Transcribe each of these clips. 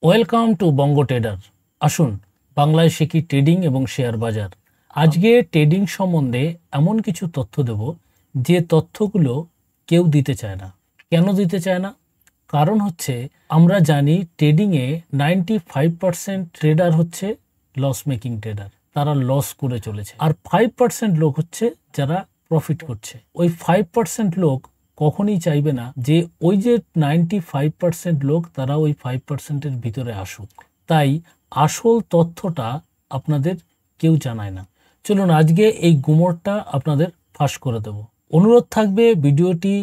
Welcome to Banga tedder. আসুন বাংলায় শিখি ট্রেডিং এবং শেয়ার বাজার। আজকে ট্রেডিং সম্বন্ধে এমন কিছু তথ্য দেব যে তথ্যগুলো কেউ দিতে চায় না। কেন দিতে চায় না? কারণ হচ্ছে আমরা জানি ট্রেডিংয়ে 95% ট্রেডার হচ্ছে লস মেকিং ট্রেডার, তারা লস করে চলেছে। আর 5% লোক হচ্ছে যারা প্রফিট করছে। ওই 5% লোক কখনই চাইবে না যে ওই যে 95% লোক তারা ওই 5%-এর ভিতরে আসুক। তাই আসল তথ্যটা আপনাদের কেউ জানায় না। চলুন আজকে এই গুমরটা আপনাদের ফাঁস করে দেব। অনুরোধ থাকবে ভিডিওটি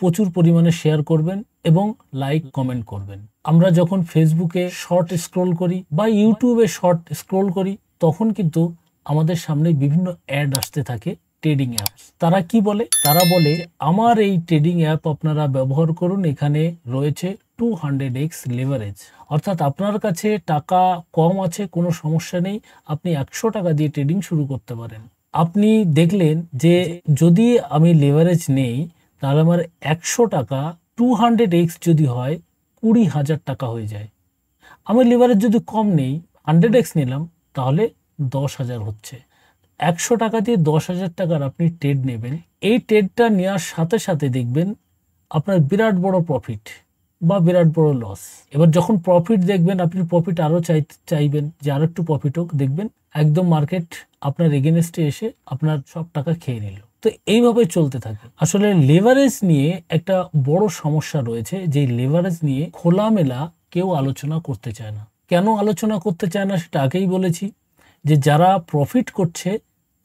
প্রচুর পরিমাণে শেয়ার করবেন এবং লাইক কমেন্ট করবেন। আমরা যখন ফেসবুকে শর্ট স্ক্রল করি বা ইউটিউবে শর্ট স্ক্রল করি তখন কিন্তু আমাদের সামনে বিভিন্ন অ্যাড আসতে থাকে ট্রেডিং অ্যাপস। তারা কি বলে? তারা বলে আমার এই ট্রেডিং অ্যাপ আপনারা ব্যবহার করুন, এখানে রয়েছে 200x লেভারেজ। অর্থাৎ আপনার কাছে টাকা কম আছে, কোনো সমস্যা নেই, আপনি 100 টাকা দিয়ে ট্রেডিং শুরু করতে পারেন। আপনি দেখলেন যে যদি আমি লেভারেজ নেই তাহলে আমার 100 টাকা 200x যদি হয় 20,000 টাকা হয়ে যায়। আমি লেভারেজ যদি কম নেই, 100x নিলাম, তাহলে 10,000 হচ্ছে। 100 টাকা দিয়ে 10,000 টাকার আপনি ট্রেড নেবেন। এই ট্রেডটা নেওয়ার সাথে সাথে দেখবেন আপনার বিরাট বড় প্রফিট বা বিরাট বড় লস। এবার যখন প্রফিট দেখবেন, আপনি প্রফিট আরও চাইবেন যে আরো একটু প্রফিট হোক, দেখবেন একদম মার্কেট আপনার এগেনস্টে এসে আপনার সব টাকা খেয়ে নিল। তো এইভাবে চলতে থাকে। আসলে লেভারেজ নিয়ে একটা বড় সমস্যা রয়েছে, যে লেভারেজ নিয়ে খোলামেলা কেউ আলোচনা করতে চায় না। কেন আলোচনা করতে চায় না সেটা আগেই বলেছি, যে যারা প্রফিট করছে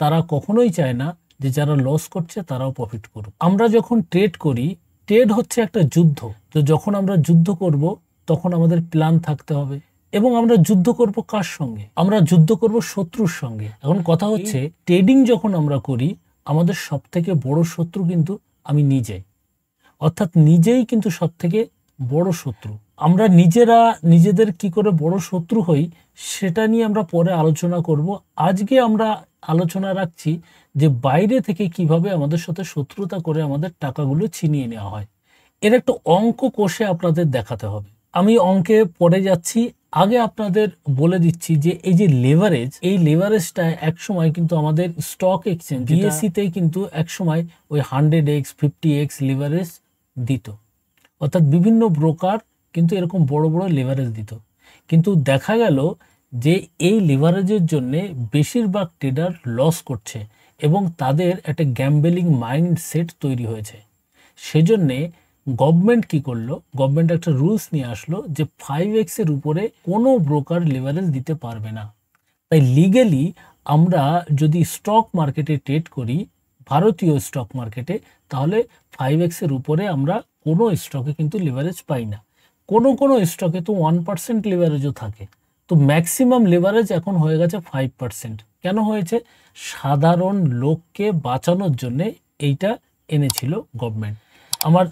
তারা কখনোই চায় না যে যারা লস করছে তারাও প্রফিট করুক। আমরা যখন ট্রেড করি, ট্রেড হচ্ছে একটা যুদ্ধ। তো যখন আমরা যুদ্ধ করব তখন আমাদের প্ল্যান থাকতে হবে, এবং আমরা যুদ্ধ করব কার সঙ্গে? আমরা যুদ্ধ করব শত্রুর সঙ্গে। এখন কথা হচ্ছে ট্রেডিং যখন আমরা করি আমাদের সব থেকে বড় শত্রু কিন্তু আমি নিজে, অর্থাৎ নিজেই কিন্তু সব থেকে বড় শত্রু। আমরা নিজেদের কি করে বড় শত্রু হই সেটা নিয়ে আমরা পরে আলোচনা করব। আজকে আমরা আলোচনা রাখছি যে বাইরে থেকে কিভাবে আমাদের সাথে শত্রুতা করে আমাদের টাকাগুলো ছিনিয়ে নেওয়া হয়। এর একটা অঙ্ক কষে আপনাদের দেখাতে হবে। আমি অঙ্কে পড়ে যাচ্ছি, আগে আপনাদের বলে দিচ্ছি যে এই যে লেভারেজ, এই লেভারেজটা একসময় কিন্তু আমাদের স্টক এক্সচেঞ্জ বিএসসিতেই কিন্তু একসময় ওই 100x 50x লেভারেজ দিত। অর্থাৎ বিভিন্ন ব্রোকার কিন্তু এরকম বড় বড় লেভারেজ দিত। কিন্তু দেখা গেল যে এই লেভারেজের জন্য বেশিরভাগ ট্রেডার লস করছে এবং তাদের একটা গ্যাম্বলিং মাইন্ডসেট তৈরি হয়েছে। সেজন্যে গভর্নমেন্ট কি করলো? গভর্নমেন্ট একটা রুলস নিয়ে আসলো যে 5x এর উপরে কোনো ব্রোকার লেভারেজ দিতে পারবে না। তাই লিগ্যালি আমরা যদি স্টক মার্কেটে ট্রেড করি, ভারতীয় স্টক মার্কেটে, তাহলে 5x এর উপরে আমরা কোনো স্টকে কিন্তু লেভারেজ পাই না। কোনো স্টকে তো 1% লেভারেজও থাকে। তো ম্যাক্সিমাম লেভারেজ এখন হয়ে গেছে 5%। কেন হয়েছে? সাধারণ লোককে বাঁচানোর জন্য এইটা এনেছিল গভর্নমেন্ট। আমার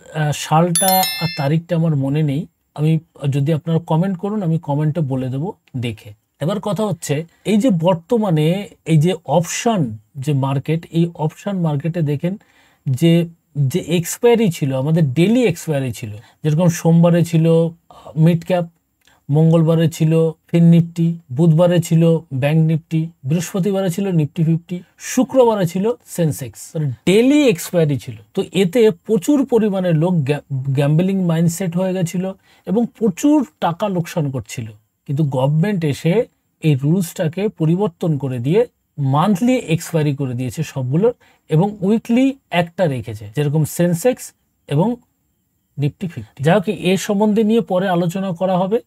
সালটা আর তারিখটা আমার মনে নেই, আমি যদি আপনারা কমেন্ট করুন আমি কমেন্টে বলে দেব দেখে। এবার কথা হচ্ছে এই যে বর্তমানে এই যে অপশন যে মার্কেট, এই অপশন মার্কেটে দেখেন যে যে এক্সপায়ারি ছিল, আমাদের ডেলি এক্সপায়ারি ছিল। যেরকম সোমবারে ছিল মিড ক্যাপ, মঙ্গলবারে ছিল ফিন নিফটি, বুধবারে ছিল ব্যাংক নিফটি, বৃহস্পতিবারে ছিল নিফটি 50, শুক্রবারে ছিল সেন্সেক্স। ডেলি এক্সপায়ারি ছিল। তো এতে প্রচুর পরিমাণে লোক গ্যাম্বলিং মাইন্ডসেট হয়ে গেছিল এবং প্রচুর টাকা লোকসান করছিল। কিন্তু গভর্নমেন্ট এসে এই রুলসটাকে পরিবর্তন করে দিয়ে মান্থলি এক্সপায়ারি করে দিয়েছে সবগুলোর, এবং উইকলি একটা রেখেছে, যেরকম সেন্সেক্স এবং নিফটি 50। যাই হোক, এ সম্বন্ধে নিয়ে পরে আলোচনা করা হবে।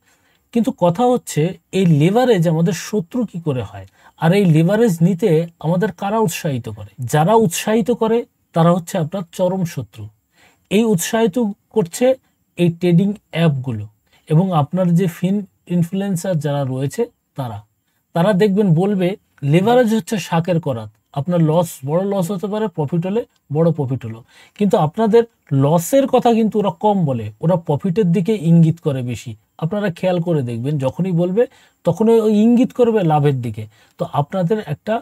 কিন্তু কথা হচ্ছে এই লেভারেজ আমাদের শত্রু কি করে হয়, আর এই লেভারেজ নিতে আমাদের কারা উৎসাহিত করে? যারা উৎসাহিত করে তারা হচ্ছে আপনার চরম শত্রু। এই উৎসাহিত করছে এই ট্রেডিং অ্যাপগুলো এবং আপনার যে ইনফ্লুয়েন্সার যারা রয়েছে তারা দেখবেন বলবে লেভারেজ হচ্ছে শাকের করাত। আপনার বড় লস হতে পারে, প্রফিট হলে বড় প্রফিট হলো। কিন্তু আপনাদের লসের কথা কিন্তু ওরা কম বলে, ওরা প্রফিটের দিকে ইঙ্গিত করে বেশি। আপনারা খেয়াল করে দেখবেন যখনই বলবে তখনই ওই ইঙ্গিত করবে লাভের দিকে। তো আপনাদের একটা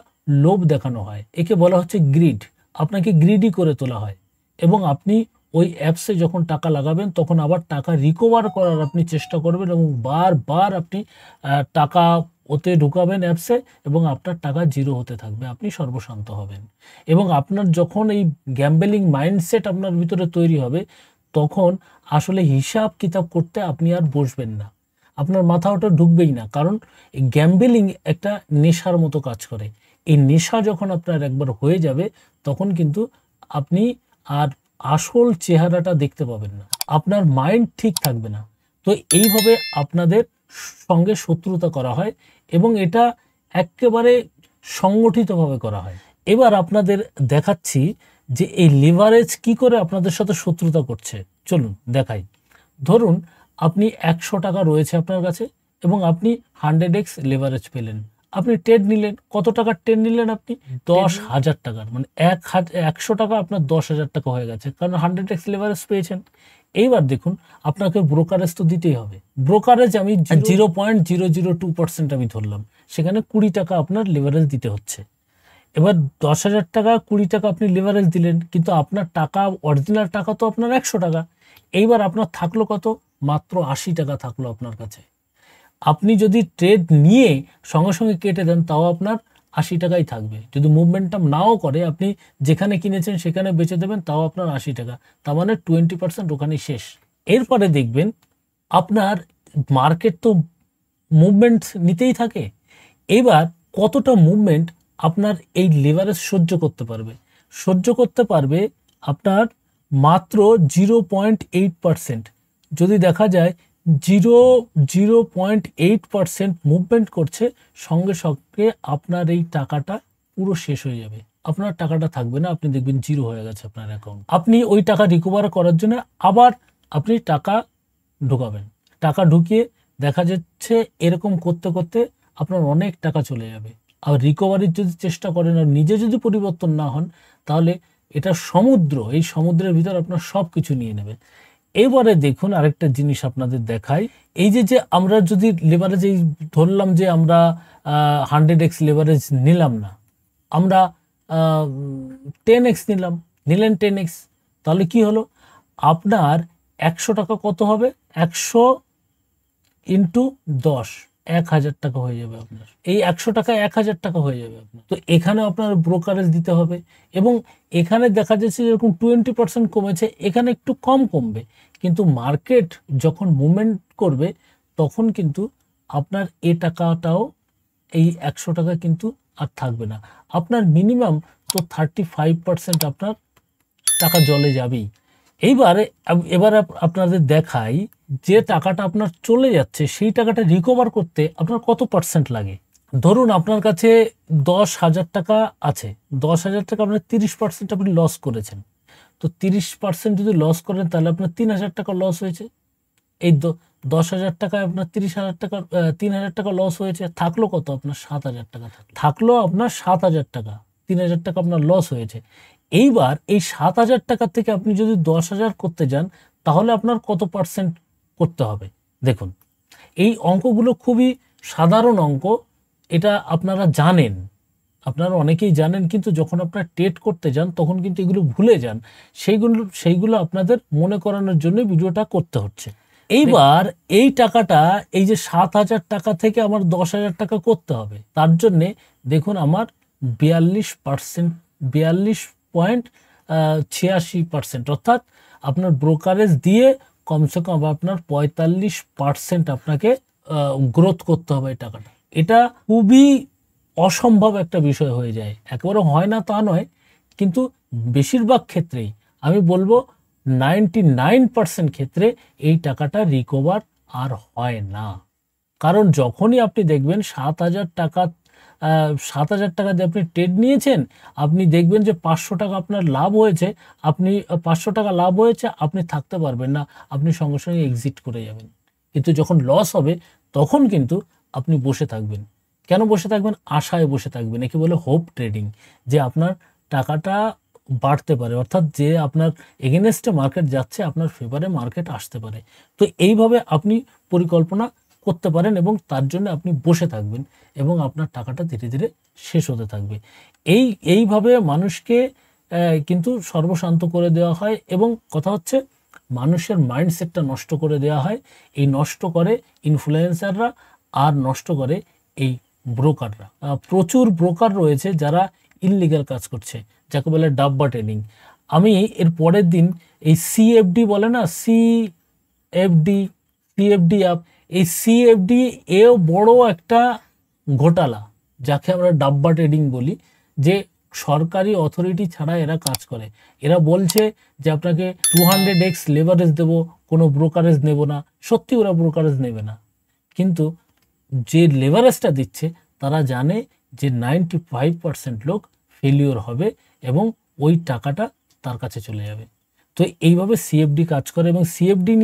লোভ দেখানো হয়, একে বলা হচ্ছে গ্রিড। আপনাকে গ্রিডি করে তোলা হয় এবং আপনি ওই অ্যাপসে যখন টাকা লাগাবেন তখন আবার টাকা রিকভার করার আপনি চেষ্টা করবেন এবং বারবার আপনি টাকা ওতে ঢুকাবেন অ্যাপসে এবং আপনার টাকা জিরো হতে থাকবে, আপনি সর্বশান্ত হবেন। এবং আপনার যখন এই গ্যাম্বলিং মাইন্ডসেট আপনার ভিতরে তৈরি হবে তখন আসলে হিসাব কিতাব করতে আপনি আর বসবেন না, আপনার মাথা ওটা ঢুকবেই না। কারণ এই গ্যাম্বলিং একটা নেশার মতো কাজ করে। এই নেশা যখন আপনার একবার হয়ে যাবে তখন কিন্তু আপনি আর আসল চেহারাটা দেখতে পাবেন না, আপনার মাইন্ড ঠিক থাকবে না। তো এইভাবে আপনাদের সঙ্গে শত্রুতা করা হয় এবং এটা একেবারে সংগঠিতভাবে করা হয়। এবার আপনাদের দেখাচ্ছি যে এই লিভারেজ কি করে আপনাদের সাথে শত্রুতা করছে। চলুন দেখাই। ধরুন আপনি 100 টাকা রয়েছে আপনার কাছে এবং আপনি 100x লিভারেজ পেলেন। আপনি ট্রেড নিলেন, কত টাকার ট্রেড নিলেন আপনি? 10,000 টাকার, মানে 100 টাকা আপনার 10,000 টাকা হয়ে গেছে, কারণ 100x লিভারেজ পেয়েছেন। এইবার দেখুন আপনাকে ব্রোকারেজ তো দিতেই হবে। ব্রোকারেজ আমি 0.002% আমি ধরলাম, সেখানে 20 টাকা আপনার লিভারেজ দিতে হচ্ছে। এবার 10,000 টাকা 20 টাকা আপনি লিভারেজ দিলেন, কিন্তু আপনার টাকা অরিজিনাল টাকা তো আপনার 100 টাকা। এইবার আপনার থাকলো কত? মাত্র 80 টাকা থাকলো আপনার কাছে। আপনি যদি ট্রেড নিয়ে সঙ্গে সঙ্গে কেটে দেন তাও আপনার 80 টাকাই থাকবে। যদি মুভমেন্টাম নাও করে, আপনি যেখানে কিনেছেন সেখানে বেচে দেবেন তাও আপনার 80 টাকা, তার মানে 20% ওখানেই শেষ। এরপরে দেখবেন আপনার মার্কেট তো মুভমেন্ট নিতেই থাকে। এবার কতটা মুভমেন্ট আপনার এই লিভারেজ সহ্য করতে পারবে? সহ্য করতে পারবে আপনার মাত্র 0.8%। যদি দেখা যায় 0.8% মুভমেন্ট করছে, সঙ্গে সঙ্গে আপনার এই টাকাটা পুরো শেষ হয়ে যাবে, আপনার টাকাটা থাকবে না, আপনি দেখবেন জিরো হয়ে গেছে আপনার অ্যাকাউন্ট। আপনি ওই টাকা রিকভার করার জন্য আবার আপনি টাকা ঢোকাবেন, টাকা ঢুকিয়ে দেখা যাচ্ছে এরকম করতে করতে আপনার অনেক টাকা চলে যাবে। আর রিকভারির যদি চেষ্টা করেন আর নিজে যদি পরিবর্তন না হন তাহলে এটা সমুদ্র, এই সমুদ্রের ভিতর আপনার সব কিছু নিয়ে নেবে। এবারে দেখুন আরেকটা জিনিস আপনাদের দেখাই। এই যে আমরা যদি লেভারেজ এই ধরলাম যে আমরা 100x লেভারেজ নিলাম না, আমরা 10x নিলেন 10x, তাহলে কি হলো? আপনার 100 টাকা কত হবে? 100 ইন্টু 10, 1000 টাকা হয়ে যাবে আপনার। এই 100 টাকা 1000 টাকা হয়ে যাবে আপনার। তো এখানে আপনার ব্রোকারেজ দিতে হবে এবং এখানে দেখা যাচ্ছে যেরকম 20% কমেছে, এখানে একটু কম কমবে, কিন্তু মার্কেট যখন মুভমেন্ট করবে তখন কিন্তু আপনার এই টাকাটাও, এই 100 টাকা কিন্তু আর থাকবে না। আপনার মিনিমাম তো 35% আপনার টাকা জলে যাবেই। এবার আপনাদের দেখাই যে টাকাটা আপনার চলে যাচ্ছে সেই টাকাটা রিকভার করতে আপনার কত পার্সেন্ট লাগে। ধরুন আপনার কাছে 10,000 টাকা আছে, 10,000 টাকা আপনার 30% আপনি লস করেছেন। তো 30% যদি লস করেন তাহলে আপনার 3,000 টাকা লস হয়েছে। এই 10,000 টাকায় আপনার 3,000 টাকা লস হয়েছে, থাকলো কত? আপনার 7,000 টাকা থাকলো আপনার 7,000 টাকা, 3,000 টাকা আপনার লস হয়েছে। এইবার এই 7,000 টাকা থেকে আপনি যদি 10,000 করতে যান তাহলে আপনার কত পার্সেন্ট করতে হবে? দেখুন এই অঙ্কগুলো খুবই সাধারণ অঙ্ক, এটা আপনারা জানেন, আপনারা অনেকেই জানেন, কিন্তু যখন আপনারা ট্রেড করতে যান তখন কিন্তু এগুলো ভুলে যান। সেইগুলো আপনাদের মনে করানোর জন্য ভিডিওটা করতে হচ্ছে। এইবার এই টাকাটা, এই যে 7,000 টাকা থেকে আমার 10,000 টাকা করতে হবে, তার জন্যে দেখুন আমার 42.86%, অর্থাৎ আপনার ব্রোকারেজ দিয়ে কমসে কম আপনার 45% আপনাকে গ্রোথ করতে হবে এই টাকাটা। এটা খুবই অসম্ভব একটা বিষয় হয়ে যায়, একেবারে হয় না তা নয়, কিন্তু বেশিরভাগ ক্ষেত্রেই আমি বলবো 99% ক্ষেত্রে এই টাকাটা রিকভার আর হয় না। কারণ যখনই আপনি দেখবেন 7,000 টাকা দিয়ে আপনি ট্রেড নিয়েছেন, আপনি দেখবেন যে 500 টাকা আপনার লাভ হয়েছে, আপনি 500 টাকা লাভ হয়েছে, আপনি থাকতে পারবেন না, আপনি সঙ্গে সঙ্গে এক্সিট করে যাবেন। কিন্তু যখন লস হবে তখন কিন্তু আপনি বসে থাকবেন। কেন বসে থাকবেন? আশায় বসে থাকবেন। একে বলে হোপ ট্রেডিং, যে আপনার টাকাটা বাড়তে পারে, অর্থাৎ যে আপনার এগেনস্টে মার্কেট যাচ্ছে আপনার ফেভারে মার্কেট আসতে পারে। তো এইভাবে আপনি পরিকল্পনা করতে পারেন এবং তার জন্য আপনি বসে থাকবেন এবং আপনার টাকাটা ধীরে ধীরে শেষ হতে থাকবে। এইভাবে মানুষকে কিন্তু সর্বশান্ত করে দেওয়া হয় এবং কথা হচ্ছে মানুষের মাইন্ডসেটটা নষ্ট করে দেওয়া হয়। এই নষ্ট করে ইনফ্লুয়েন্সাররা আর নষ্ট করে এই ব্রোকাররা। প্রচুর ব্রোকার রয়েছে যারা ইললিগাল কাজ করছে, যাকে বলে ডাব্বা ট্রেডিং। আমি এর পরের দিন এই সিএফডি বলে না, সিএফডি অ্যাপ, এই সিএফডি এও বড় একটা ঘোটালা, যাকে আমরা ডাব্বা ট্রেডিং বলি, যে সরকারি অথরিটি ছাড়া এরা কাজ করে। এরা বলছে যে আপনাকে 200x লেভারেজ দেবো, কোনো ব্রোকারেজ নেব না। সত্যি ওরা ব্রোকারেজ নেবে না, কিন্তু যে লেভারেজটা দিচ্ছে তারা জানে যে 95% লোক ফেলিওর হবে এবং ওই টাকাটা তার কাছে চলে যাবে। তো এইভাবে সিএফডি কাজ করে। এবং সিএফডি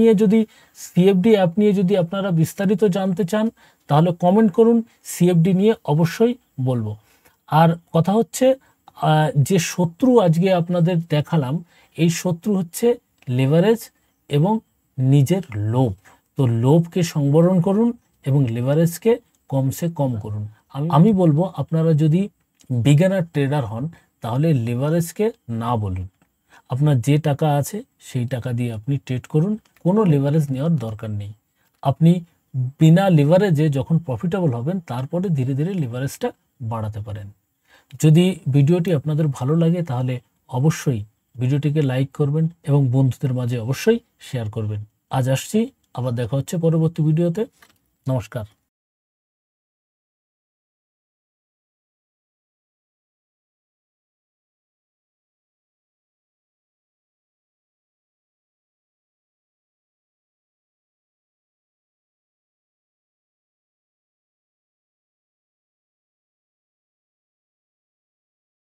অ্যাপ নিয়ে যদি আপনারা বিস্তারিত জানতে চান তাহলে কমেন্ট করুন, সিএফডি নিয়ে অবশ্যই বলবো। আর কথা হচ্ছে যে শত্রু আজকে আপনাদের দেখালাম, এই শত্রু হচ্ছে লেভারেজ এবং নিজের লোভ। তো লোভকে সংবরণ করুন এবং লেভারেজকে কমসে কম করুন। আমি বলবো আপনারা যদি বিগিনার ট্রেডার হন তাহলে লেভারেজকে না বলুন। আপনার যে টাকা আছে সেই টাকা দিয়ে আপনি ট্রেড করুন, কোনো লেভারেজ নেওয়ার দরকার নেই। আপনি বিনা লেভারেজে যখন প্রফিটেবল হবেন তারপরে ধীরে ধীরে লেভারেজটা বাড়াতে পারেন। যদি ভিডিওটি আপনাদের ভালো লাগে তাহলে অবশ্যই ভিডিওটিকে লাইক করবেন এবং বন্ধুদের মাঝে অবশ্যই শেয়ার করবেন। আজ আসছি, আবার দেখা হচ্ছে পরবর্তী ভিডিওতে। নমস্কার।